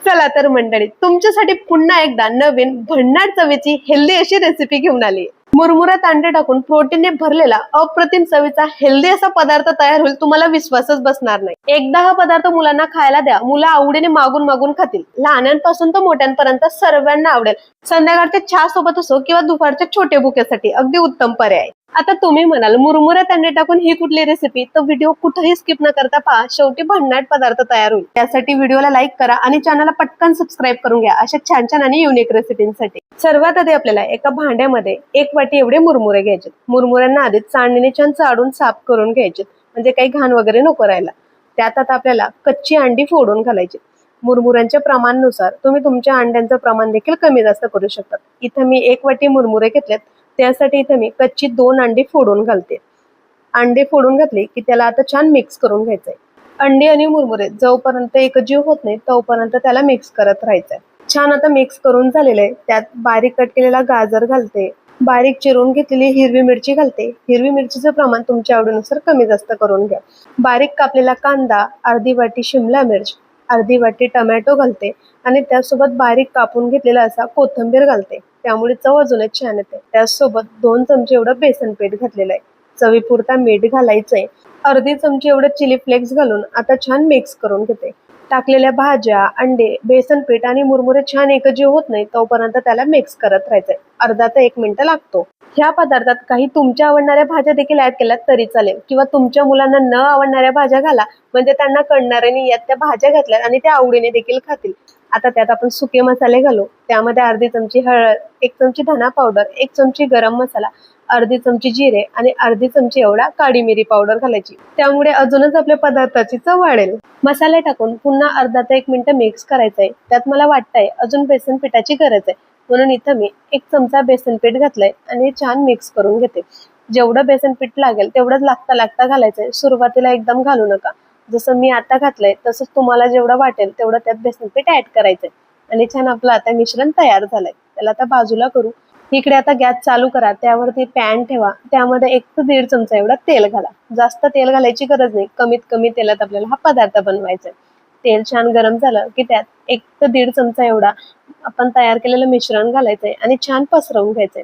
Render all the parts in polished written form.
चला तर मंडळी, तुमच्यासाठी पुन्हा एकदा नवीन भन्नाट चवीची हेल्दी अशी रेसिपी घेऊन आली। मुरमुऱ्यात अंडे टाकून प्रोटीनने भरलेला अप्रतिम चवीचा हेल्दी असा पदार्थ तयार होईल, तुम्हाला विश्वासच बसणार नाही। एकदा हा पदार्थ मुलांना खायला द्या, मुलं आवडीने मागून मागून खातील। लहानांपासून तर मोठ्यांपर्यंत सर्वांना आवडेल। संध्याकाळच्या चहा सोबत असो किंवा दुपारच्या छोट्या भुक्यासाठी अगदी उत्तम पर्याय। आता तुम्ही म्हणाल मुरमुऱ्यात अंडे टाकून ही कुठली रेसिपी, तर व्हिडिओ कुठेही स्किप न करता पहा, शेवटी भन्नाट पदार्थ तयार होईल। त्यासाठी व्हिडिओला लाईक करा आणि चॅनलला पटकन सबस्क्राईब करून घ्या अशा छान छान आणि युनिक रेसिपींसाठी। सर्वात आधी आपल्याला एका भांड्यामध्ये 1 वाटी एवढे मुरमुरे घ्यायचे। मुरमुऱ्यांना आधी चाळणीने छान चाळून साफ करून घ्यायचे, म्हणजे काही घाण वगैरे नको राहायला। त्यात आता आपल्याला कच्ची अंडी फोडून घालायची। मुरमुऱ्यांच्या प्रमाणानुसार तुम्ही तुमच्या अंड्यांचं प्रमाण देखील कमी जास्त करू शकता। इथे मी 1 वाटी मुरमुरे घेतलेत, त्यासाठी इथे मी कच्ची 2 अंडी फोडून घालते। अंडे फोडून घातले की त्याला आता छान मिक्स करून घ्यायचंय। अंडी आणि मुरमुरे जोपर्यंत एकजीव होत नाही तोपर्यंत त्याला मिक्स करत राहायचंय। छान आता मिक्स करून झालेलं आहे, त्यात बारीक कट केलेला गाजर घालते, बारीक चिरून घेतलेली हिरवी मिरची घालते। हिरवी मिरचीचं प्रमाण तुमच्या आवडीनुसार कमी जास्त करून घ्या। बारीक कापलेला कांदा, अर्धी वाटी शिमला मिर्च, अर्धी वाटी टोमॅटो घालते आणि त्यासोबत बारीक कापून घेतलेला असा कोथिंबीर घालते, त्यामुळे चव अजूनच छान येते। त्यासोबत 2 चमचे एवढं बेसन पीठ घातलेलं आहे, चवीपुरता मीठ घालायचंय, अर्धी चमची एवढं चिली फ्लेक्स घालून आता छान मिक्स करून घेते। टाकलेल्या भाज्या, अंडे, बेसन पीठ आणि मुरमुरे छान एकजीव होत नाही तोपर्यंत त्याला मिक्स करत राहायचंय। अर्धा ते 1 मिनिट लागतो। ह्या पदार्थात काही तुमच्या आवडणाऱ्या भाज्या देखील ऍड केल्यात तरी चालेल, किंवा तुमच्या मुलांना न आवडणाऱ्या भाज्या घाला, म्हणजे त्यांना कळणार नाही यात त्या भाज्या घातल्यात आणि त्या आवडीने देखील खातील। आता त्यात आपण सुके मसाले घालू। त्यामध्ये अर्धी चमची हळद, 1 चमची धना पावडर, 1 चमची गरम मसाला, अर्धी चमची जिरे आणि अर्धी चमची एवढा काळी मिरी पावडर घालायची, त्यामुळे अजूनच आपल्या पदार्थाची चव वाढेल। मसाले टाकून पुन्हा अर्धा ते 1 मिनिट मिक्स करायचंय। त्यात मला वाटतंय अजून बेसन पिठाची गरज आहे, म्हणून इथं मी 1 चमचा बेसन पीठ घातलंय आणि छान मिक्स करून घेते। जेवढं बेसन पीठ लागेल तेवढंच लागता घालायचंय, सुरुवातीला एकदम घालू नका। जसं मी आता घातलंय तसंच तुम्हाला जेवढं वाटेल तेवढं त्यात बेसन पीठ ऍड करायचंय आणि छान आपलं आता मिश्रण तयार झालंय। त्याला आता बाजूला करू। इकडे आता गॅस चालू करा, त्यावरती पॅन ठेवा, त्यामध्ये 1 ते 1.5 चमचा एवढा तेल घाला। जास्त तेल घालायची गरज नाही, कमीत कमी तेलात आपल्याला हा पदार्थ बनवायचा आहे। तेल छान गरम झालं की त्यात 1 ते 1.5 चमचा एवढा आपण तयार केलेलं मिश्रण घालायचंय आणि छान पसरवून घ्यायचंय।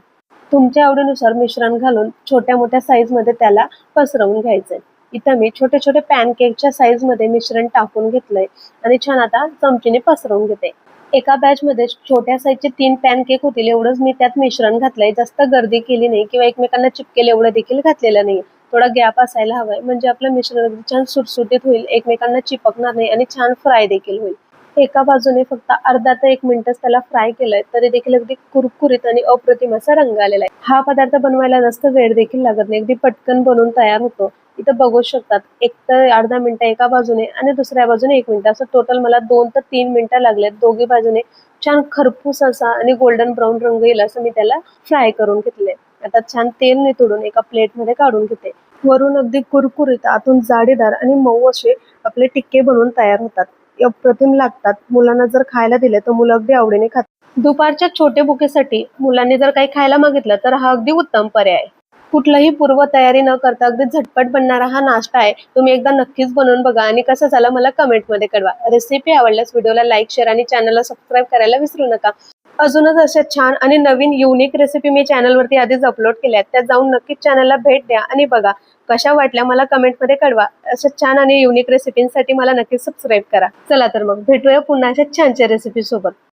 तुमच्या आवडीनुसार मिश्रण घालून छोट्या मोठ्या साईज मध्ये त्याला पसरवून घ्यायचंय। इथं मी छोटे छोटे पॅनकेकच्या साईज मध्ये मिश्रण टाकून घेतलंय आणि छान आता चमचीने पसरवून घेते। एका बॅच मध्ये छोट्या साईजचे 3 पॅनकेक होतील एवढंच मी त्यात मिश्रण घातलंय। जास्त गर्दी केली नाही किंवा एकमेकांना चिपकेल एवढं देखील घातलेलं नाही। थोडा गॅप असायला हवाय, म्हणजे आपलं मिश्रण छान सुटसुटीत होईल, एकमेकांना चिपकणार नाही आणि छान फ्राय देखील होईल। एका बाजूने फक्त अर्धा ते 1 मिनिटच त्याला फ्राय केलंय, तरी देखील अगदी कुरकुरीत आणि अप्रतिम असा रंग आलेला आहे। हा पदार्थ बनवायला जास्त वेळ देखील लागत नाही, अगदी पटकन बनवून तयार होतो। इथं बघू शकतात 1 ते अर्धा मिनिट एका बाजूने आणि दुसऱ्या बाजूने 1 मिनिट, असं टोटल मला 2 ते 3 मिनिटं लागलेत। दोघी बाजूने छान खरपूस असा आणि गोल्डन ब्राऊन रंग येईल असं मी त्याला फ्राय करून घेतले। आता छान तेल निथळून एका प्लेट मध्ये काढून घेते। वरून अगदी कुरकुरीत, आतून जाडीदार आणि मऊ असे आपले टिक्के बनवून तयार होतात, अप्रतिम लागतात। मुलांना जर खायला दिले तर मुलं अगदी आवडीने खातात। दुपारच्या छोट्या भुकेसाठी मुलांनी जर काही खायला मागितलं तर हा अगदी उत्तम पर्याय आहे। कुठलाही पूर्व तयारी न करता अगदी झटपट बनणारा हा नाश्ता आहे। तुम्ही एकदा नक्कीच बनवून बघा आणि कसं झालं मला कमेंट मध्ये कळवा। रेसिपी आवडल्यास व्हिडिओला लाईक, शेअर आणि चॅनलला सबस्क्राईब करायला विसरू नका। अजूनच अशा छान आणि नवीन युनिक रेसिपी मी चॅनलवरती आधीच अपलोड केल्या आहेत, त्यात जाऊन नक्कीच चॅनलला भेट द्या आणि बघा कशा वाटल्या मला कमेंट मध्ये कळवा। अशा छान आणि युनिक रेसिपींसाठी मला नक्कीच सबस्क्राईब करा। चला तर मग भेटूया पुन्हा अशा छानच्या रेसिपी सोबत।